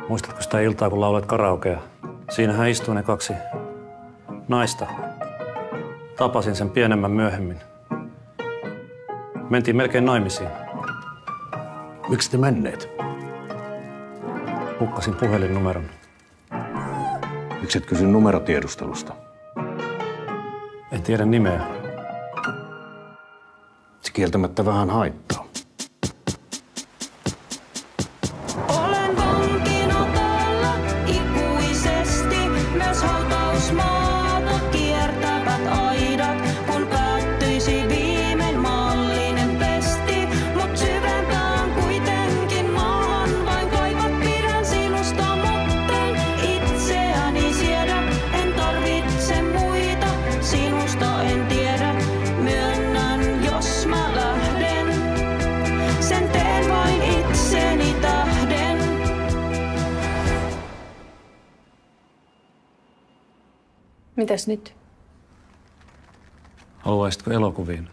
Muistatko sitä iltaa, kun lauloit karaokea? Siinähän istui ne kaksi naista. Tapasin sen pienemmän myöhemmin. Mentiin melkein naimisiin. Miksi te menneet? Hukkasin puhelinnumeron. Miksi et kysy numerotiedustelusta? En tiedä nimeä. Se kieltämättä vähän haittaa. Olen vankina täällä ikuisesti, myös hautausmaata kiertävät aidat, kun päättyisi viimein maallinen pesti. Mut syvempään kuitenkin maahan vain kaivat, pidän sinusta, mutten itseäni siedä. En tarvitse muita, sinusta en tiedä, myönnän jos mä lähden. Sen teen vain itseni tähden. Mitäs nyt? Haluaisitko elokuviin?